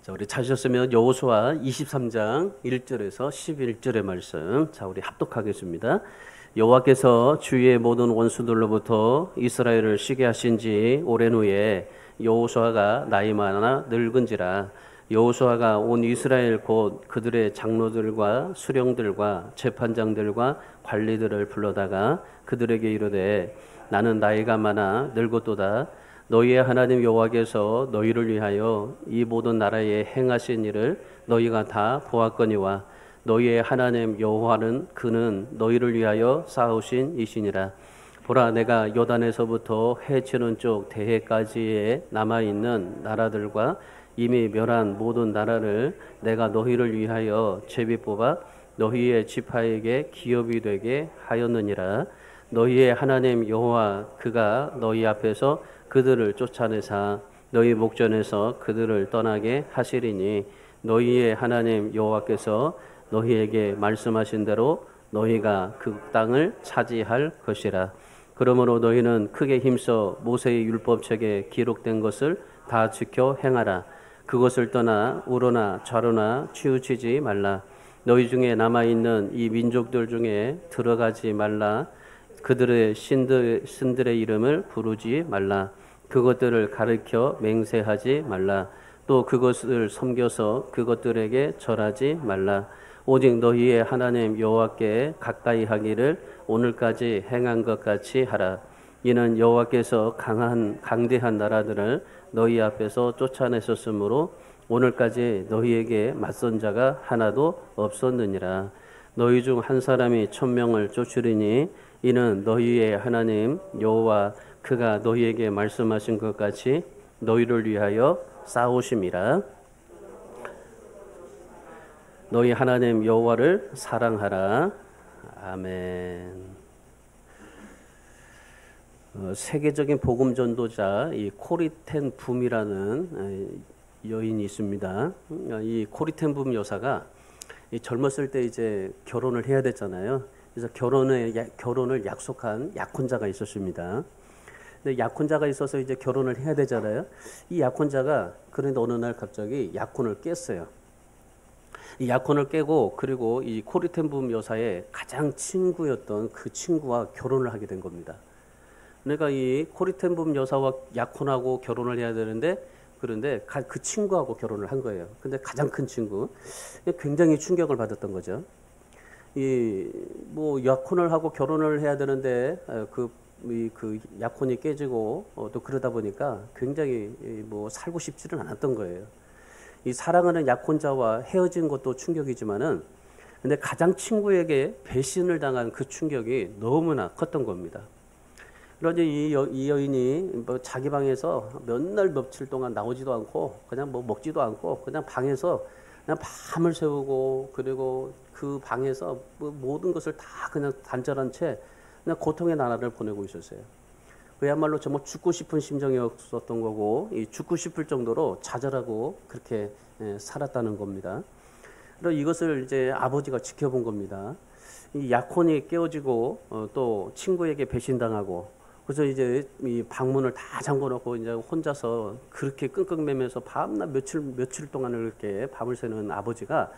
자, 우리 찾으셨으면 여호수아 23장 1절에서 11절의 말씀. 자, 우리 합독하겠습니다. 여호와께서 주위의 모든 원수들로부터 이스라엘을 쉬게 하신 지 오랜 후에 여호수아가 나이 많아 늙은지라 여호수아가 온 이스라엘 곧 그들의 장로들과 수령들과 재판장들과 관리들을 불러다가 그들에게 이르되 나는 나이가 많아 늙었도다. 너희의 하나님 여호와께서 너희를 위하여 이 모든 나라에 행하신 일을 너희가 다 보았거니와 너희의 하나님 여호와는 그는 너희를 위하여 쌓으신 이시니라. 보라, 내가 요단에서부터 해치는 쪽 대해까지에 남아있는 나라들과 이미 멸한 모든 나라를 내가 너희를 위하여 제비 뽑아 너희의 지파에게 기업이 되게 하였느니라. 너희의 하나님 여호와 그가 너희 앞에서 그들을 쫓아내사 너희 목전에서 그들을 떠나게 하시리니 너희의 하나님 여호와께서 너희에게 말씀하신 대로 너희가 그 땅을 차지할 것이라. 그러므로 너희는 크게 힘써 모세의 율법책에 기록된 것을 다 지켜 행하라. 그것을 떠나 우로나 좌로나 치우치지 말라. 너희 중에 남아있는 이 민족들 중에 들어가지 말라. 그들의 신들의 이름을 부르지 말라. 그것들을 가르쳐 맹세하지 말라. 또 그것을 섬겨서 그것들에게 절하지 말라. 오직 너희의 하나님 여호와께 가까이 하기를 오늘까지 행한 것 같이 하라. 이는 여호와께서 강대한 나라들을 너희 앞에서 쫓아내셨으므로 오늘까지 너희에게 맞선 자가 하나도 없었느니라. 너희 중 한 사람이 1000명을 쫓으리니 이는 너희의 하나님 여호와 그가 너희에게 말씀하신 것 같이 너희를 위하여 싸우심이라. 너희 하나님 여호와를 사랑하라. 아멘. 세계적인 복음 전도자 이 코리 텐 붐이라는 여인이 있습니다. 이 코리 텐 붐 여사가 젊었을 때 이제 결혼을 해야 됐잖아요. 그래서 결혼을 약속한 약혼자가 있었습니다. 근데 약혼자가 있어서 이제 결혼을 해야 되잖아요. 이 약혼자가 그런데 어느 날 갑자기 약혼을 깼어요. 이 약혼을 깨고 그리고 이 코리 텐 붐 여사의 가장 친구였던 그 친구와 결혼을 하게 된 겁니다. 그러니까 이 코리 텐 붐 여사와 약혼하고 결혼을 해야 되는데 그런데 그 친구하고 결혼을 한 거예요. 근데 가장 큰 친구. 굉장히 충격을 받았던 거죠. 뭐 약혼을 하고 결혼을 해야 되는데 그 약혼이 깨지고 또 그러다 보니까 굉장히 뭐 살고 싶지는 않았던 거예요. 이 사랑하는 약혼자와 헤어진 것도 충격이지만은 근데 가장 친구에게 배신을 당한 그 충격이 너무나 컸던 겁니다. 그런데 이 여인이 뭐 자기 방에서 몇 날 며칠 동안 나오지도 않고 그냥 뭐 먹지도 않고 그냥 방에서 그냥 밤을 새우고 그리고 그 방에서 모든 것을 다 그냥 단절한 채 그냥 고통의 나날을 보내고 있었어요. 그야말로 정말 죽고 싶은 심정이었었던 거고 이 죽고 싶을 정도로 좌절하고 그렇게 살았다는 겁니다. 그리고 이것을 이제 아버지가 지켜본 겁니다. 이 약혼이 깨어지고 또 친구에게 배신당하고 그래서 이제 이 방문을 다 잠궈놓고 이제 혼자서 그렇게 끙끙매면서 밤낮 며칠 동안을 이렇게 밤을 새는 아버지가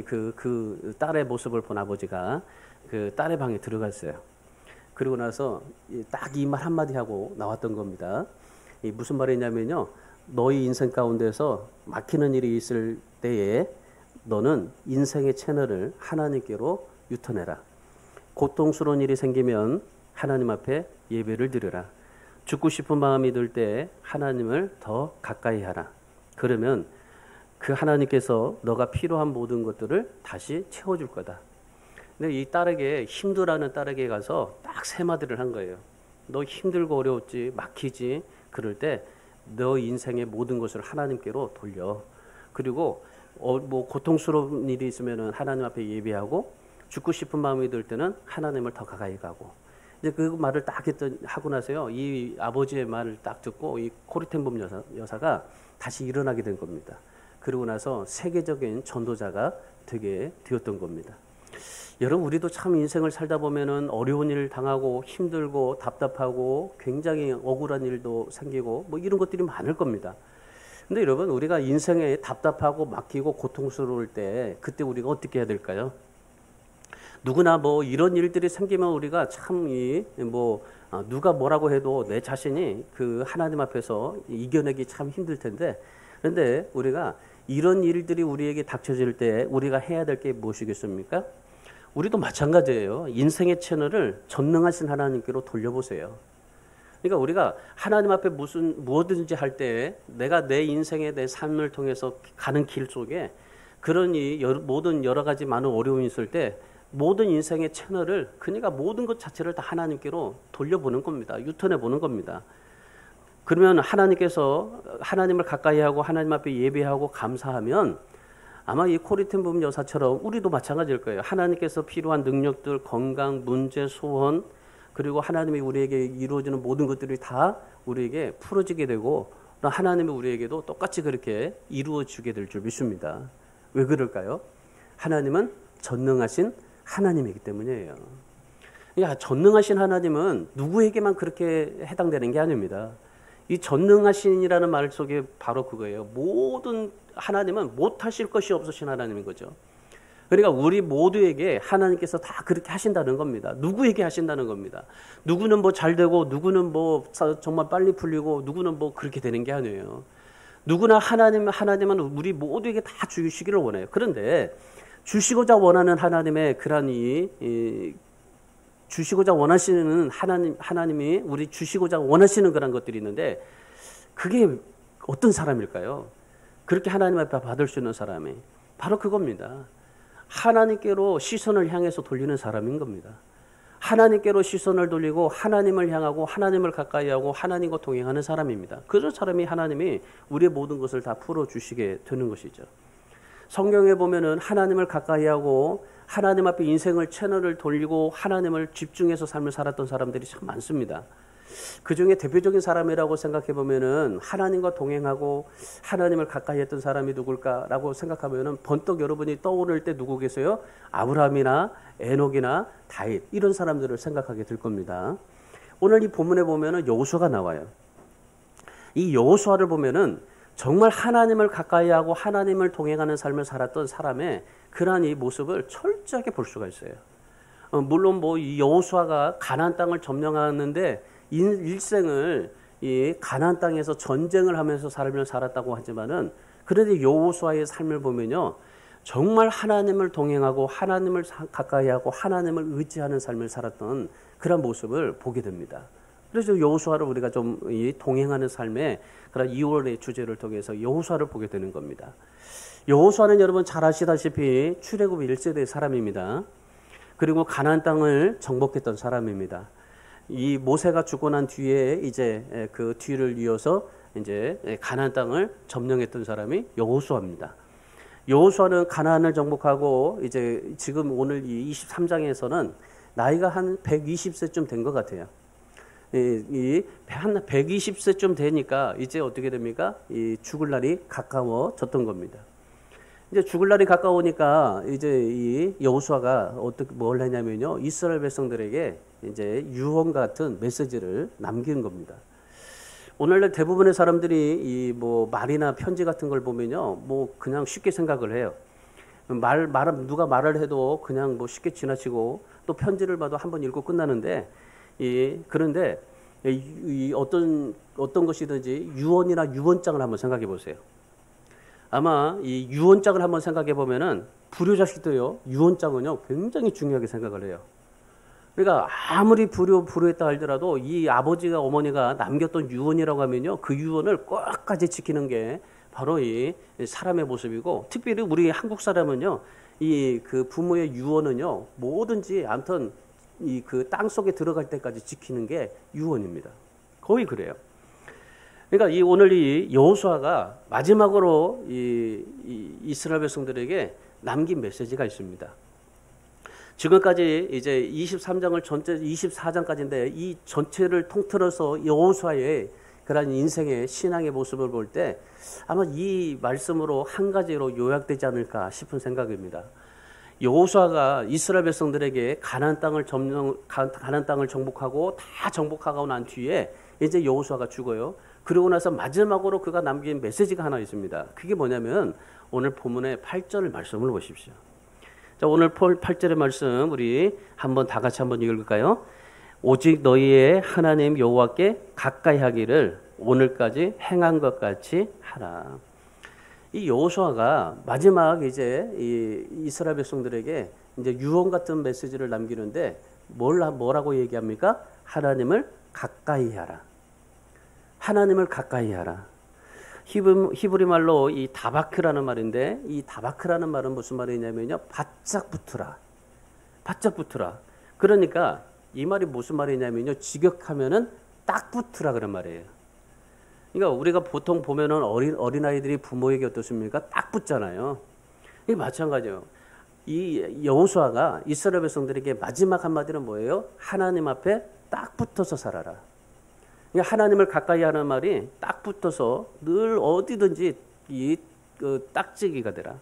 그 딸의 모습을 본 아버지가 그 딸의 방에 들어갔어요. 그리고 나서 딱 이 말 한마디 하고 나왔던 겁니다. 무슨 말이냐면요. 너희 인생 가운데서 막히는 일이 있을 때에 너는 인생의 채널을 하나님께로 유턴해라. 고통스러운 일이 생기면 하나님 앞에 예배를 드려라. 죽고 싶은 마음이 들 때 하나님을 더 가까이 하라. 그러면 그 하나님께서 너가 필요한 모든 것들을 다시 채워줄 거다. 근데 이 딸에게 힘들어하는 딸에게 가서 딱 세 마디를 한 거예요. 너 힘들고 어려웠지, 막히지, 그럴 때 너 인생의 모든 것을 하나님께로 돌려. 그리고 뭐 고통스러운 일이 있으면은 하나님 앞에 예배하고 죽고 싶은 마음이 들 때는 하나님을 더 가까이 가고. 이제 그 말을 딱 하고 나서요. 이 아버지의 말을 딱 듣고 이 코리 텐 붐 여사가 다시 일어나게 된 겁니다. 그러고 나서 세계적인 전도자가 되게 되었던 겁니다. 여러분, 우리도 참 인생을 살다 보면은 어려운 일 당하고 힘들고 답답하고 굉장히 억울한 일도 생기고 뭐 이런 것들이 많을 겁니다. 근데 여러분, 우리가 인생에 답답하고 막히고 고통스러울 때 그때 우리가 어떻게 해야 될까요? 누구나 뭐 이런 일들이 생기면 우리가 참 누가 뭐라고 해도 내 자신이 그 하나님 앞에서 이겨내기 참 힘들 텐데, 그런데 우리가 이런 일들이 우리에게 닥쳐질 때 우리가 해야 될 게 무엇이겠습니까? 우리도 마찬가지예요. 인생의 채널을 전능하신 하나님께로 돌려보세요. 그러니까 우리가 하나님 앞에 무엇든지 할 때 내가 내 인생의 내 삶을 통해서 가는 길 속에 그런 모든 여러 가지 많은 어려움이 있을 때 모든 인생의 채널을, 그러니까 모든 것 자체를 다 하나님께로 돌려보는 겁니다. 유턴해 보는 겁니다. 그러면 하나님께서 하나님을 가까이 하고 하나님 앞에 예배하고 감사하면 아마 이 코리텐 여사처럼 우리도 마찬가지일 거예요. 하나님께서 필요한 능력들, 건강, 문제, 소원, 그리고 하나님이 우리에게 이루어지는 모든 것들이 다 우리에게 풀어지게 되고 하나님이 우리에게도 똑같이 그렇게 이루어지게 될 줄 믿습니다. 왜 그럴까요? 하나님은 전능하신 하나님이기 때문이에요. 전능하신 하나님은 누구에게만 그렇게 해당되는 게 아닙니다. 이 전능하신이라는 말 속에 바로 그거예요. 모든 하나님은 못하실 것이 없으신 하나님인 거죠. 그러니까 우리 모두에게 하나님께서 다 그렇게 하신다는 겁니다. 누구에게 하신다는 겁니다. 누구는 뭐 잘 되고 누구는 뭐 정말 빨리 풀리고 누구는 뭐 그렇게 되는 게 아니에요. 누구나 하나님은 우리 모두에게 다 주시기를 원해요. 그런데 주시고자 원하는 하나님의 그런 주시고자 원하시는 하나님이 우리 주시고자 원하시는 그런 것들이 있는데 그게 어떤 사람일까요? 그렇게 하나님 앞에 받을 수 있는 사람이 바로 그겁니다. 하나님께로 시선을 향해서 돌리는 사람인 겁니다. 하나님께로 시선을 돌리고 하나님을 향하고 하나님을 가까이 하고 하나님과 동행하는 사람입니다. 그런 사람이 하나님이 우리의 모든 것을 다 풀어주시게 되는 것이죠. 성경에 보면은 하나님을 가까이 하고 하나님 앞에 인생을 채널을 돌리고 하나님을 집중해서 삶을 살았던 사람들이 참 많습니다. 그 중에 대표적인 사람이라고 생각해 보면은 하나님과 동행하고 하나님을 가까이 했던 사람이 누굴까라고 생각하면은 번뜩 여러분이 떠오를 때 누구 계세요? 아브라함이나 에녹이나 다윗, 이런 사람들을 생각하게 될 겁니다. 오늘 이 본문에 보면은 여호수아가 나와요. 이 여호수아를 보면은 정말 하나님을 가까이 하고 하나님을 동행하는 삶을 살았던 사람의 그러한 이 모습을 철저하게 볼 수가 있어요. 물론 뭐 이 여호수아가 가나안 땅을 점령하는데 일생을 이 가나안 땅에서 전쟁을 하면서 삶을 살았다고 하지만은, 그런데 여호수아의 삶을 보면요, 정말 하나님을 동행하고 하나님을 가까이 하고 하나님을 의지하는 삶을 살았던 그런 모습을 보게 됩니다. 그래서 여호수아를 우리가 좀 이 동행하는 삶의 그런 2월의 주제를 통해서 여호수아를 보게 되는 겁니다. 여호수아는 여러분 잘 아시다시피 출애굽 1세대 사람입니다. 그리고 가나안 땅을 정복했던 사람입니다. 이 모세가 죽고 난 뒤에 이제 그 뒤를 이어서 이제 가나안 땅을 점령했던 사람이 여호수아입니다. 여호수아는 가나안을 정복하고 이제 지금 오늘 이 23장에서는 나이가 한 120세쯤 된 것 같아요. 한 120세쯤 되니까 이제 어떻게 됩니까? 이 죽을 날이 가까워졌던 겁니다. 이제 죽을 날이 가까우니까 이제 이 여호수아가 뭘 했냐면요, 이스라엘 백성들에게 이제 유언 같은 메시지를 남긴 겁니다. 오늘날 대부분의 사람들이 이 뭐 말이나 편지 같은 걸 보면요, 뭐 그냥 쉽게 생각을 해요. 누가 말을 해도 그냥 뭐 쉽게 지나치고, 또 편지를 봐도 한번 읽고 끝나는데, 그런데 어떤 것이든지 유언이나 유언장을 한번 생각해 보세요. 아마 이 유언장을 한번 생각해 보면은 불효자식도요, 유언장은요 굉장히 중요하게 생각을 해요. 그러니까 아무리 불효했다 할지라도 이 아버지가 어머니가 남겼던 유언이라고 하면요, 그 유언을 끝까지 지키는 게 바로 이 사람의 모습이고, 특별히 우리 한국 사람은요, 이 그 부모의 유언은요 뭐든지 아무튼 이 그 땅 속에 들어갈 때까지 지키는 게 유언입니다. 거의 그래요. 그러니까 오늘 이 여호수아가 마지막으로 이스라엘 백성들에게 남긴 메시지가 있습니다. 지금까지 이제 23장을 전체 24장까지인데 이 전체를 통틀어서 여호수아의 그런 인생의 신앙의 모습을 볼 때 아마 이 말씀으로 한 가지로 요약되지 않을까 싶은 생각입니다. 여호수아가 이스라엘 백성들에게 가나안 땅을 정복하고 다 정복하고 난 뒤에 이제 여호수아가 죽어요. 그러고 나서 마지막으로 그가 남긴 메시지가 하나 있습니다. 그게 뭐냐면 오늘 본문의 8절 말씀을 보십시오. 자, 오늘 8절의 말씀 우리 한번 다 같이 한번 읽을까요? 오직 너희의 하나님 여호와께 가까이 하기를 오늘까지 행한 것 같이 하라. 이 여호수아가 마지막 이제 이 이스라엘 백성들에게 이제 유언 같은 메시지를 남기는데 뭐라고 얘기합니까? 하나님을 가까이 하라. 하나님을 가까이 하라. 히브리 말로 이 다바크라는 말인데 이 다바크라는 말은 무슨 말이냐면요. 바짝 붙으라. 바짝 붙으라. 그러니까 이 말이 무슨 말이냐면요. 직역하면은 딱 붙으라 그런 말이에요. 그러니까 우리가 보통 보면은 어린아이들이 부모에게 어떻습니까? 딱 붙잖아요. 이게 마찬가지예요. 이 여호수아가 이스라엘 백성들에게 마지막 한마디는 뭐예요? 하나님 앞에 딱 붙어서 살아라. 그러니까 하나님을 가까이 하는 말이 딱 붙어서 늘 어디든지 이 딱지기가 되라.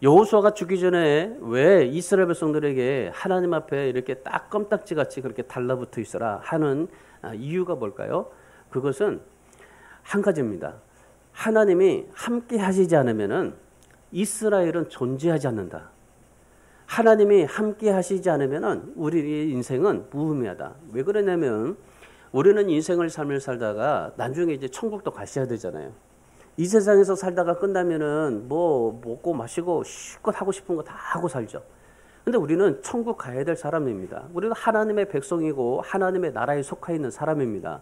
여호수아가 죽기 전에 왜 이스라엘 백성들에게 하나님 앞에 이렇게 딱 껌딱지같이 그렇게 달라붙어 있어라 하는 이유가 뭘까요? 그것은 한 가지입니다. 하나님이 함께 하시지 않으면은 이스라엘은 존재하지 않는다. 하나님이 함께 하시지 않으면은 우리의 인생은 무의미하다. 왜 그러냐면 우리는 인생을 삶을 살다가 나중에 이제 천국도 가셔야 되잖아요. 이 세상에서 살다가 끝나면은 뭐 먹고 마시고 실컷 하고 싶은 거 다 하고 살죠. 근데 우리는 천국 가야 될 사람입니다. 우리는 하나님의 백성이고 하나님의 나라에 속해 있는 사람입니다.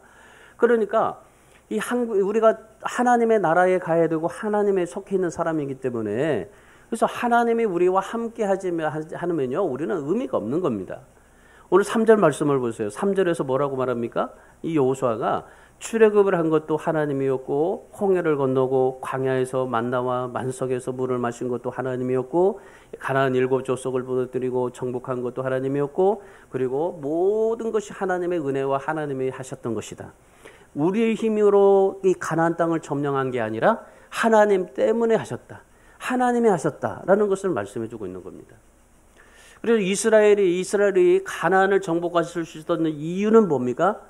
그러니까 우리가 하나님의 나라에 가야 되고 하나님에 속해 있는 사람이기 때문에 그래서 하나님이 우리와 함께 하면요 우리는 의미가 없는 겁니다. 오늘 3절 말씀을 보세요. 3절에서 뭐라고 말합니까? 이 여호수아가 출애굽을 한 것도 하나님이었고 홍해를 건너고 광야에서 만나와 만석에서 물을 마신 것도 하나님이었고 가나안 7족속을 부르뜨리고 정복한 것도 하나님이었고 그리고 모든 것이 하나님의 은혜와 하나님이 하셨던 것이다. 우리의 힘으로 이 가나안 땅을 점령한 게 아니라 하나님 때문에 하셨다. 하나님이 하셨다라는 것을 말씀해 주고 있는 겁니다. 그래서 이스라엘이 가나안을 정복하실 수 있었던 이유는 뭡니까?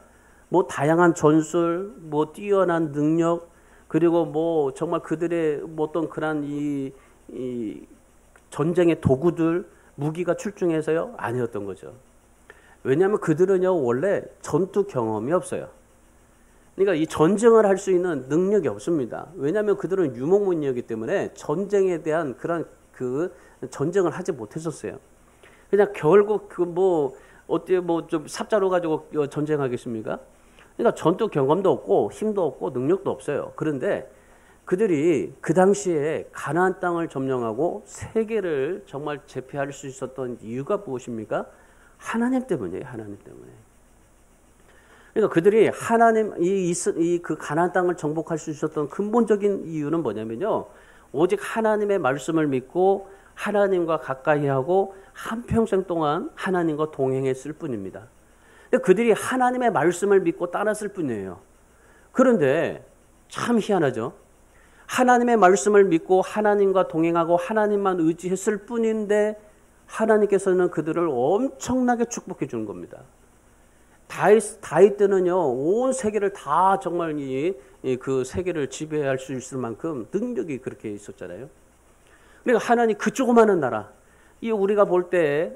뭐 다양한 전술, 뭐 뛰어난 능력, 그리고 뭐 정말 그들의 뭐 어떤 그런 이 전쟁의 도구들, 무기가 출중해서요? 아니었던 거죠. 왜냐하면 그들은요 원래 전투 경험이 없어요. 그러니까 이 전쟁을 할 수 있는 능력이 없습니다. 왜냐하면 그들은 유목민이었기 때문에 전쟁에 대한 그런 전쟁을 하지 못했었어요. 그냥 결국 좀 삽자루 가지고 전쟁하겠습니까? 그러니까 전투 경험도 없고 힘도 없고 능력도 없어요. 그런데 그들이 그 당시에 가나안 땅을 점령하고 세계를 정말 제패할 수 있었던 이유가 무엇입니까? 하나님 때문이에요. 하나님 때문에. 그러니까 그들이 그 가나안 땅을 정복할 수 있었던 근본적인 이유는 뭐냐면요. 오직 하나님의 말씀을 믿고 하나님과 가까이 하고 한평생 동안 하나님과 동행했을 뿐입니다. 그들이 하나님의 말씀을 믿고 따랐을 뿐이에요. 그런데 참 희한하죠. 하나님의 말씀을 믿고 하나님과 동행하고 하나님만 의지했을 뿐인데 하나님께서는 그들을 엄청나게 축복해 주는 겁니다. 다윗 때는요 온 세계를 다 정말 그 세계를 지배할 수 있을 만큼 능력이 그렇게 있었잖아요. 그러니까 하나님 그 조그마한 나라, 우리가 볼 때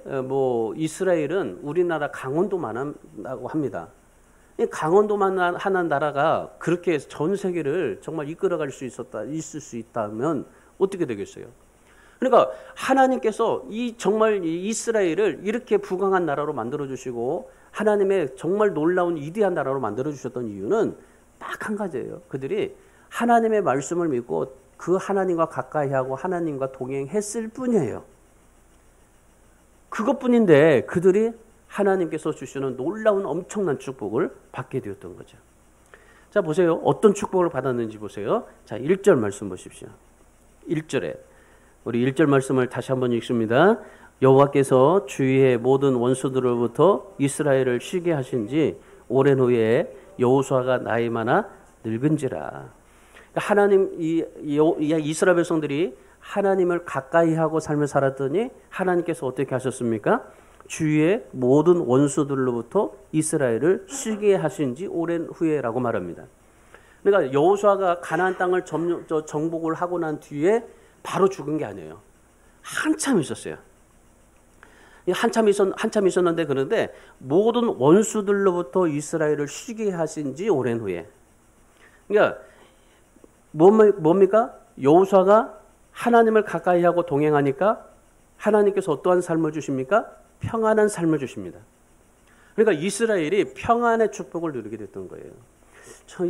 이스라엘은 우리나라 강원도만하고 합니다. 강원도만 하는 나라가 그렇게 전 세계를 정말 이끌어갈 수 있을 수 있다면 어떻게 되겠어요? 그러니까 하나님께서 정말 이스라엘을 이렇게 부강한 나라로 만들어 주시고 하나님의 정말 놀라운 위대한 나라로 만들어 주셨던 이유는 딱 한 가지예요. 그들이 하나님의 말씀을 믿고 그 하나님과 가까이 하고 하나님과 동행했을 뿐이에요. 그것뿐인데 그들이 하나님께서 주시는 놀라운 엄청난 축복을 받게 되었던 거죠. 자, 보세요. 어떤 축복을 받았는지 보세요. 자, 1절 말씀 보십시오. 1절에 우리 1절 말씀을 다시 한번 읽습니다. 여호와께서 주위의 모든 원수들로부터 이스라엘을 쉬게 하신 지 오랜 후에 여호수아가 나이 많아 늙은지라. 하나님 이스라엘 백성들이 하나님을 가까이 하고 삶을 살았더니 하나님께서 어떻게 하셨습니까? 주위의 모든 원수들로부터 이스라엘을 쉬게 하신 지 오랜 후에라고 말합니다. 그러니까 여호수아가 가나안 땅을 정복을 하고 난 뒤에 바로 죽은 게 아니에요. 한참 있었어요. 한참 있었는데, 그런데 모든 원수들로부터 이스라엘을 쉬게 하신 지 오랜 후에. 그러니까 뭡니까? 여호수아가 하나님을 가까이 하고 동행하니까 하나님께서 어떠한 삶을 주십니까? 평안한 삶을 주십니다. 그러니까 이스라엘이 평안의 축복을 누리게 됐던 거예요.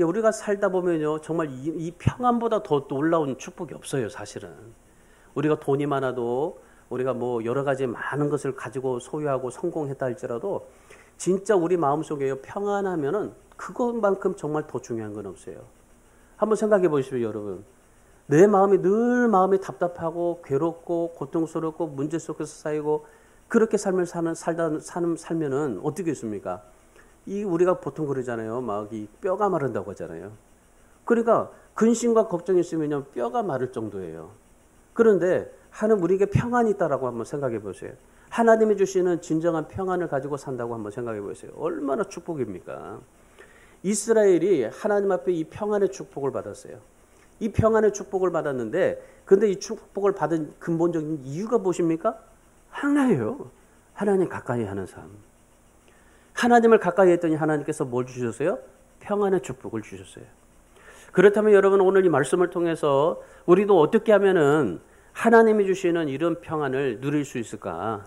우리가 살다 보면요, 정말 이 평안보다 더 놀라운 축복이 없어요, 사실은. 우리가 돈이 많아도, 우리가 뭐 여러 가지 많은 것을 가지고 소유하고 성공했다 할지라도 진짜 우리 마음속에 평안하면은 그것만큼 정말 더 중요한 건 없어요. 한번 생각해 보십시오, 여러분. 내 마음이 늘 마음이 답답하고 괴롭고 고통스럽고 문제 속에서 쌓이고 그렇게 삶을 살면은 어떻게 했습니까? 우리가 보통 그러잖아요. 막 이 뼈가 마른다고 하잖아요. 그러니까 근심과 걱정이 있으면요, 뼈가 마를 정도예요. 그런데 하나님 우리에게 평안이 있다라고 한번 생각해 보세요. 하나님이 주시는 진정한 평안을 가지고 산다고 한번 생각해 보세요. 얼마나 축복입니까? 이스라엘이 하나님 앞에 이 평안의 축복을 받았어요. 이 평안의 축복을 받았는데, 근데 이 축복을 받은 근본적인 이유가 무엇입니까? 하나예요. 하나님 가까이 하는 삶. 하나님을 가까이 했더니 하나님께서 뭘 주셨어요? 평안의 축복을 주셨어요. 그렇다면 여러분, 오늘 이 말씀을 통해서 우리도 어떻게 하면은 하나님이 주시는 이런 평안을 누릴 수 있을까?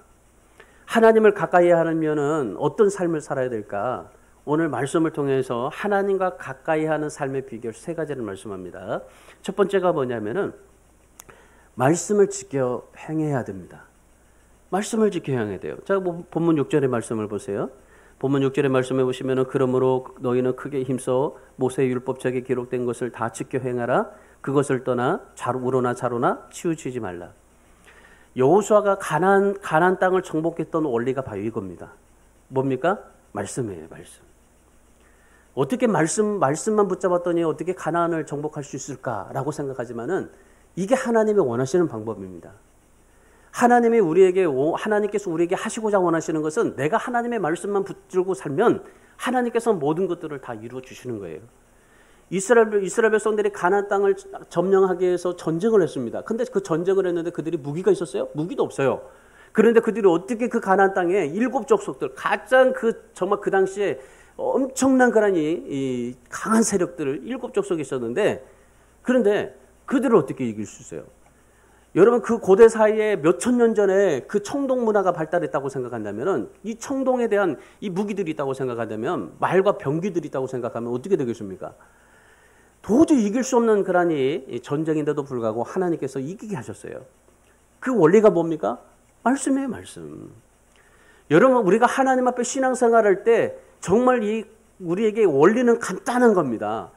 하나님을 가까이 하려면은 어떤 삶을 살아야 될까? 오늘 말씀을 통해서 하나님과 가까이 하는 삶의 비결 3가지를 말씀합니다. 첫 번째가 뭐냐면은 말씀을 지켜 행해야 됩니다. 말씀을 지켜 행해야 돼요. 자, 본문 6절의 말씀을 보세요. 본문 6절의 말씀에 보시면은 그러므로 너희는 크게 힘써 모세의 율법책에 기록된 것을 다 지켜 행하라. 그것을 떠나 우로나 좌로나 치우치지 말라. 여호수아가 가나안 땅을 정복했던 원리가 바로 이겁니다. 뭡니까? 말씀이에요, 말씀. 어떻게 말씀만 붙잡았더니 어떻게 가나안을 정복할 수 있을까라고 생각하지만은 이게 하나님이 원하시는 방법입니다. 하나님께서 우리에게 하시고자 원하시는 것은 내가 하나님의 말씀만 붙들고 살면 하나님께서 모든 것들을 다 이루어 주시는 거예요. 이스라엘 백성들이 가나안 땅을 점령하기 위해서 전쟁을 했습니다. 근데 그 전쟁을 했는데 그들이 무기가 있었어요? 무기도 없어요. 그런데 그들이 어떻게 그 가나안 땅에 7 족속들, 가장 정말 그 당시에 엄청난 이 강한 세력들을 7 족속이 있었는데, 그런데 그들을 어떻게 이길 수 있어요? 여러분, 그 고대 사이에 몇천 년 전에 그 청동 문화가 발달했다고 생각한다면은, 이 청동에 대한 이 무기들이 있다고 생각한다면, 말과 병기들이 있다고 생각하면 어떻게 되겠습니까? 도저히 이길 수 없는 그런 이 전쟁인데도 불구하고 하나님께서 이기게 하셨어요. 그 원리가 뭡니까? 말씀이에요, 말씀. 여러분, 우리가 하나님 앞에 신앙생활할 때 정말 우리에게 원리는 간단한 겁니다.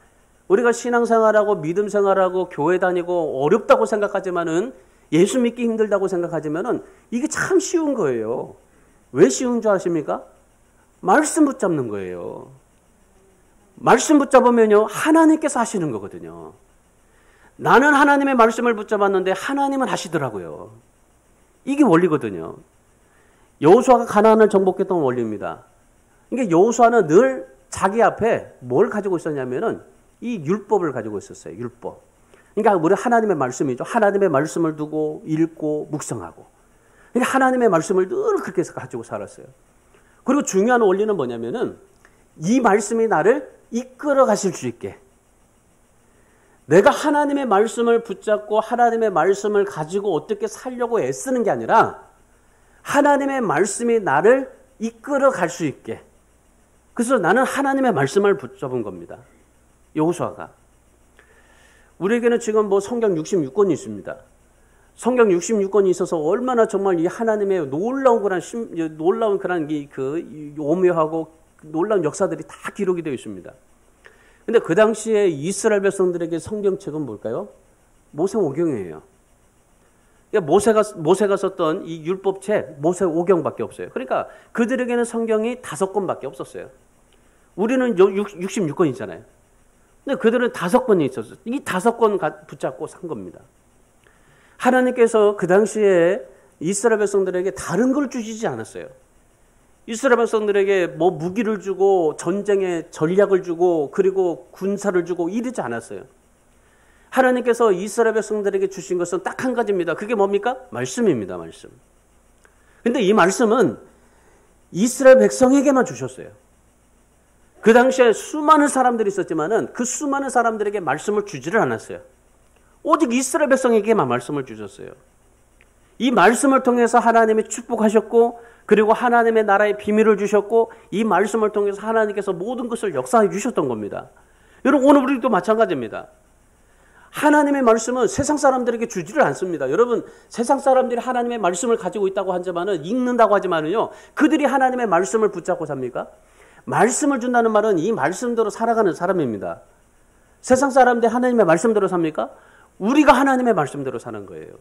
우리가 신앙생활하고 믿음생활하고 교회 다니고 어렵다고 생각하지만은, 예수 믿기 힘들다고 생각하지만은 이게 참 쉬운 거예요. 왜 쉬운 줄 아십니까? 말씀 붙잡는 거예요. 말씀 붙잡으면요, 하나님께서 하시는 거거든요. 나는 하나님의 말씀을 붙잡았는데 하나님은 하시더라고요. 이게 원리거든요. 여호수아가 가나안을 정복했던 원리입니다. 그러니까 여호수아는 늘 자기 앞에 뭘 가지고 있었냐면은 이 율법을 가지고 있었어요. 율법. 그러니까 우리 하나님의 말씀이죠. 하나님의 말씀을 두고 읽고 묵상하고. 그러니까 하나님의 말씀을 늘 그렇게 해서 가지고 살았어요. 그리고 중요한 원리는 뭐냐면은 이 말씀이 나를 이끌어 가실 수 있게. 내가 하나님의 말씀을 붙잡고 하나님의 말씀을 가지고 어떻게 살려고 애쓰는 게 아니라 하나님의 말씀이 나를 이끌어 갈 수 있게. 그래서 나는 하나님의 말씀을 붙잡은 겁니다. 여호수아가. 우리에게는 지금 성경 66권이 있습니다. 성경 66권이 있어서 얼마나 정말 이 하나님의 놀라운 그런 오묘하고 놀라운 역사들이 다 기록이 되어 있습니다. 근데 그 당시에 이스라엘 백성들에게 성경책은 뭘까요? 모세오경이에요. 그러니까 모세가 썼던 이 율법책, 모세오경밖에 없어요. 그러니까 그들에게는 성경이 5권밖에 없었어요. 우리는 66권이잖아요. 근데 그들은 5권이 있었어요. 이 5권 붙잡고 산 겁니다. 하나님께서 그 당시에 이스라엘 백성들에게 다른 걸 주시지 않았어요. 이스라엘 백성들에게 뭐 무기를 주고 전쟁의 전략을 주고 그리고 군사를 주고 이러지 않았어요. 하나님께서 이스라엘 백성들에게 주신 것은 딱 한 가지입니다. 그게 뭡니까? 말씀입니다. 말씀. 근데 이 말씀은 이스라엘 백성에게만 주셨어요. 그 당시에 수많은 사람들이 있었지만은 그 수많은 사람들에게 말씀을 주지를 않았어요. 오직 이스라엘 백성에게만 말씀을 주셨어요. 이 말씀을 통해서 하나님이 축복하셨고 그리고 하나님의 나라의 비밀을 주셨고 이 말씀을 통해서 하나님께서 모든 것을 역사해 주셨던 겁니다. 여러분 오늘 우리도 마찬가지입니다. 하나님의 말씀은 세상 사람들에게 주지를 않습니다. 여러분 세상 사람들이 하나님의 말씀을 가지고 있다고 하지만은 읽는다고 하지만은요 그들이 하나님의 말씀을 붙잡고 삽니까? 말씀을 준다는 말은 이 말씀대로 살아가는 사람입니다. 세상 사람들이 하나님의 말씀대로 삽니까? 우리가 하나님의 말씀대로 사는 거예요.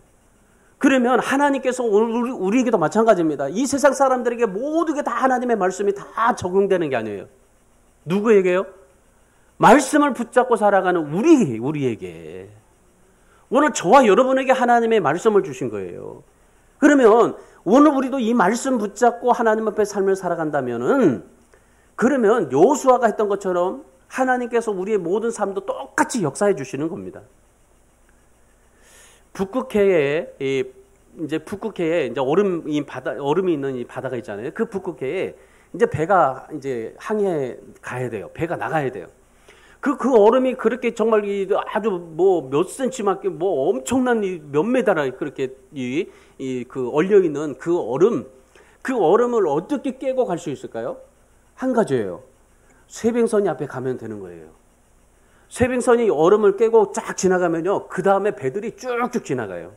그러면 하나님께서 우리에게도 마찬가지입니다. 이 세상 사람들에게 모든 게 다 하나님의 말씀이 다 적용되는 게 아니에요. 누구에게요? 말씀을 붙잡고 살아가는 우리에게. 오늘 저와 여러분에게 하나님의 말씀을 주신 거예요. 그러면 오늘 우리도 이 말씀 붙잡고 하나님 앞에 삶을 살아간다면은 그러면 여호수아가 했던 것처럼 하나님께서 우리의 모든 삶도 똑같이 역사해 주시는 겁니다. 북극해에 이제 얼음이 있는 이 바다가 있잖아요. 그 북극해에 이제 배가 이제 항해 가야 돼요. 배가 나가야 돼요. 그 얼음이 그렇게 정말 아주 뭐 몇 센치밖에 뭐 엄청난 몇 메다라 그렇게 그 얼려 있는 그 얼음을 어떻게 깨고 갈 수 있을까요? 한 가지예요. 쇠빙선이 앞에 가면 되는 거예요. 쇠빙선이 얼음을 깨고 쫙 지나가면요. 그 다음에 배들이 쭉쭉 지나가요.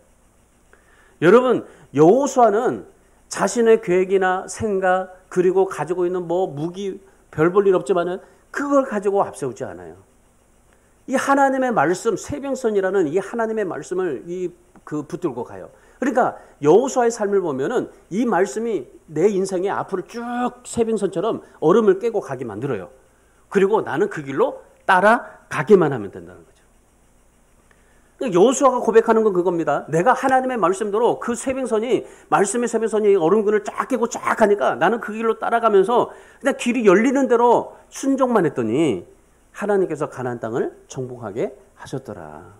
여러분, 여호수아는 자신의 계획이나 생각 그리고 가지고 있는 뭐 무기 별 볼 일 없지만은 그걸 가지고 앞세우지 않아요. 이 하나님의 말씀, 쇠빙선이라는 이 하나님의 말씀을 붙들고 가요. 그러니까 여호수아의 삶을 보면은 이 말씀이 내 인생에 앞으로 쭉 쇠빙선처럼 얼음을 깨고 가게 만들어요. 그리고 나는 그 길로 따라가기만 하면 된다는 거죠. 여호수아가 고백하는 건 그겁니다. 내가 하나님의 말씀대로 그 말씀의 쇠빙선이 얼음군을 쫙 깨고 쫙 가니까 나는 그 길로 따라가면서 그냥 길이 열리는 대로 순종만 했더니 하나님께서 가나안 땅을 정복하게 하셨더라.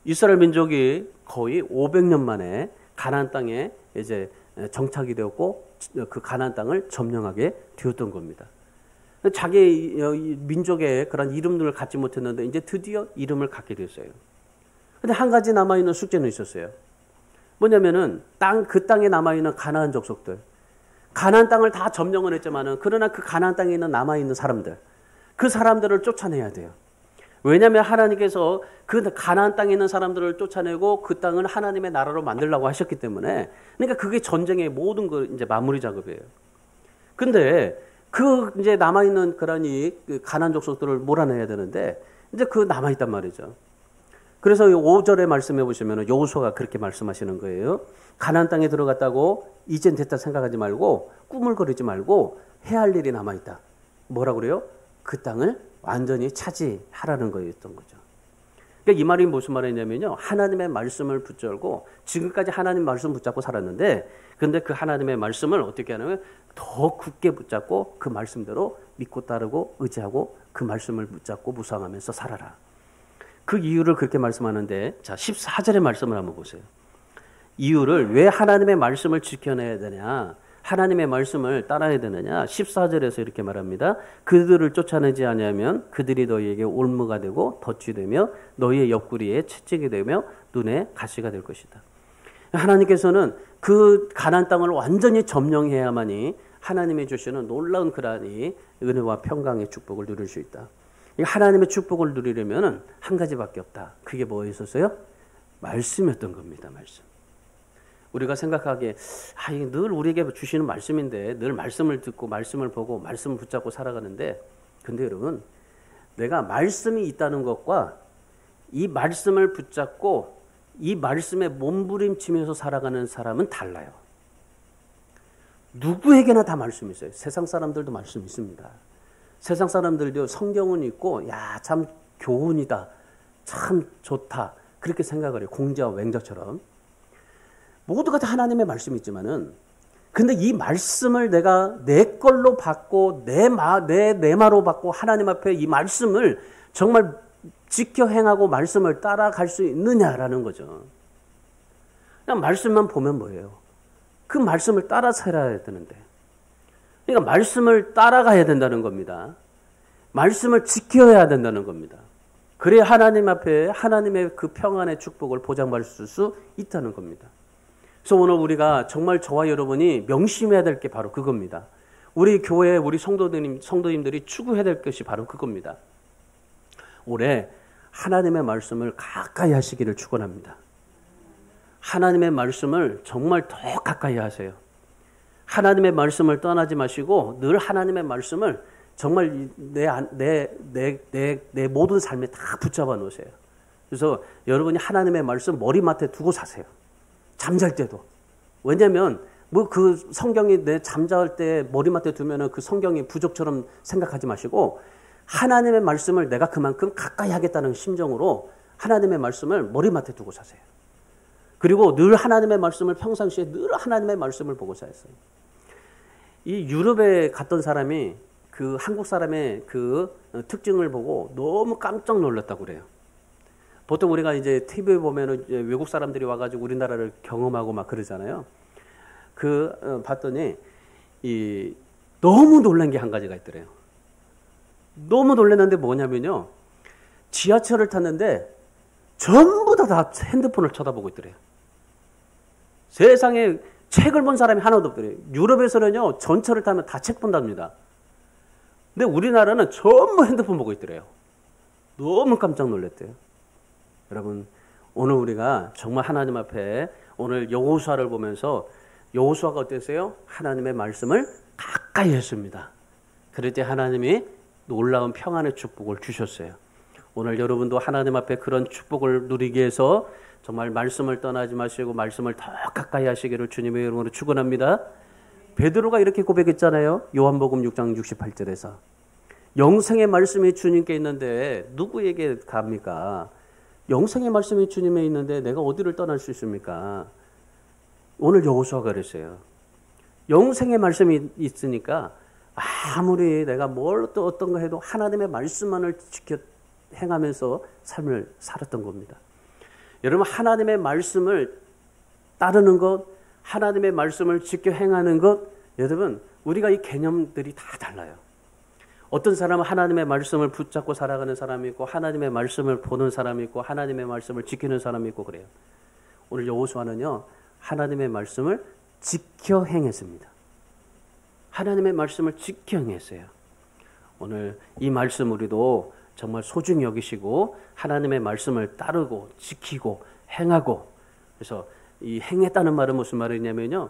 이스라엘 민족이 거의 500년 만에 가나안 땅에 이제 정착이 되었고 그 가나안 땅을 점령하게 되었던 겁니다. 자기 민족의 그런 이름들을 갖지 못했는데 이제 드디어 이름을 갖게 됐어요. 근데 한 가지 남아있는 숙제는 있었어요. 뭐냐면은 그 땅에 남아있는 가나안 족속들. 가나안 땅을 다 점령을 했지만은 그러나 그 가나안 땅에 있는 남아있는 사람들. 그 사람들을 쫓아내야 돼요. 왜냐하면 하나님께서 그 가나안 땅에 있는 사람들을 쫓아내고 그 땅을 하나님의 나라로 만들려고 하셨기 때문에 그러니까 그게 전쟁의 모든 거 이제 마무리 작업이에요. 근데 그 이제 남아있는 그런 그 가나안 족속들을 몰아내야 되는데 이제 그 남아있단 말이죠. 그래서 5절에 말씀해 보시면 여호수아가 그렇게 말씀하시는 거예요. 가나안 땅에 들어갔다고 이젠 됐다 생각하지 말고 꾸물거리지 말고 해야 할 일이 남아있다. 뭐라고 그래요? 그 땅을 완전히 차지하라는 거였던 거죠. 그러니까 이 말이 무슨 말이냐면요. 하나님의 말씀을 붙잡고 지금까지 하나님 말씀 붙잡고 살았는데 근데 그 하나님의 말씀을 어떻게 하냐면 더 굳게 붙잡고 그 말씀대로 믿고 따르고 의지하고 그 말씀을 붙잡고 묵상하면서 살아라. 그 이유를 그렇게 말씀하는데 자 14절의 말씀을 한번 보세요. 이유를 왜 하나님의 말씀을 지켜내야 되냐 하나님의 말씀을 따라야 되느냐 14절에서 이렇게 말합니다. 그들을 쫓아내지 아니하면 그들이 너희에게 올무가 되고 덫이 되며 너희의 옆구리에 채찍이 되며 눈에 가시가 될 것이다. 하나님께서는 그 가나안 땅을 완전히 점령해야만이 하나님이 주시는 놀라운 그러한 은혜와 평강의 축복을 누릴 수 있다. 하나님의 축복을 누리려면 한 가지밖에 없다. 그게 뭐였었어요? 말씀이었던 겁니다. 말씀. 우리가 생각하기에 이게 늘 우리에게 주시는 말씀인데 늘 말씀을 듣고 말씀을 보고 말씀을 붙잡고 살아가는데 근데 여러분 내가 말씀이 있다는 것과 이 말씀을 붙잡고 이 말씀에 몸부림치면서 살아가는 사람은 달라요. 누구에게나 다 말씀이 있어요. 세상 사람들도 말씀이 있습니다. 세상 사람들도 성경은 있고 참 교훈이다. 참 좋다. 그렇게 생각을 해요. 공자와 맹자처럼. 모두가 다 하나님의 말씀이 있지만은 근데 이 말씀을 내가 내 걸로 받고 내 마로 받고 하나님 앞에 이 말씀을 정말 지켜 행하고 말씀을 따라갈 수 있느냐라는 거죠. 그냥 말씀만 보면 뭐예요? 그 말씀을 따라 살아야 되는데. 그러니까 말씀을 따라가야 된다는 겁니다. 말씀을 지켜야 된다는 겁니다. 그래야 하나님 앞에 하나님의 그 평안의 축복을 보장받을 수 있다는 겁니다. 그래서 오늘 우리가 정말 저와 여러분이 명심해야 될 게 바로 그겁니다. 우리 교회, 우리 성도님들이 추구해야 될 것이 바로 그겁니다. 올해 하나님의 말씀을 가까이 하시기를 축원합니다. 하나님의 말씀을 정말 더 가까이 하세요. 하나님의 말씀을 떠나지 마시고 늘 하나님의 말씀을 정말 내 모든 삶에 다 붙잡아 놓으세요. 그래서 여러분이 하나님의 말씀 머리맡에 두고 사세요. 잠잘 때도. 왜냐하면 뭐 그 성경이 내 잠잘 때 머리맡에 두면은 그 성경이 부족처럼 생각하지 마시고 하나님의 말씀을 내가 그만큼 가까이 하겠다는 심정으로 하나님의 말씀을 머리맡에 두고 사세요. 그리고 늘 하나님의 말씀을 평상시에 늘 하나님의 말씀을 보고 사셨어요. 이 유럽에 갔던 사람이 그 한국 사람의 그 특징을 보고 너무 깜짝 놀랐다고 그래요. 보통 우리가 이제 TV에 보면은 외국 사람들이 와가지고 우리나라를 경험하고 막 그러잖아요. 봤더니 너무 놀란 게 한 가지가 있더래요. 너무 놀랐는데 뭐냐면요. 지하철을 탔는데 전부 다 핸드폰을 쳐다보고 있더래요. 세상에 책을 본 사람이 하나도 없더래요. 유럽에서는요, 전철을 타면 다 책 본답니다. 근데 우리나라는 전부 핸드폰 보고 있더래요. 너무 깜짝 놀랐대요. 여러분, 오늘 우리가 정말 하나님 앞에 오늘 여호수아를 보면서 여호수아가 어땠어요? 하나님의 말씀을 가까이 했습니다. 그럴 때 하나님이 놀라운 평안의 축복을 주셨어요. 오늘 여러분도 하나님 앞에 그런 축복을 누리기 위해서 정말 말씀을 떠나지 마시고 말씀을 더 가까이 하시기를 주님의 이름으로 축원합니다. 베드로가 이렇게 고백했잖아요. 요한복음 6장 68절에서 영생의 말씀이 주님께 있는데 누구에게 갑니까? 영생의 말씀이 주님에 있는데 내가 어디를 떠날 수 있습니까? 오늘 여호수아가 그랬어요. 영생의 말씀이 있으니까 아무리 내가 뭘 또 어떤 거 해도 하나님의 말씀만을 지켜 행하면서 삶을 살았던 겁니다. 여러분, 하나님의 말씀을 따르는 것, 하나님의 말씀을 지켜 행하는 것, 여러분, 우리가 이 개념들이 다 달라요. 어떤 사람은 하나님의 말씀을 붙잡고 살아가는 사람이 있고 하나님의 말씀을 보는 사람이 있고 하나님의 말씀을 지키는 사람이 있고 그래요. 오늘 여호수아는요, 하나님의 말씀을 지켜 행했습니다. 하나님의 말씀을 지켜 행했어요. 오늘 이 말씀 우리도 정말 소중히 여기시고 하나님의 말씀을 따르고 지키고 행하고, 그래서 이 행했다는 말은 무슨 말이냐면요,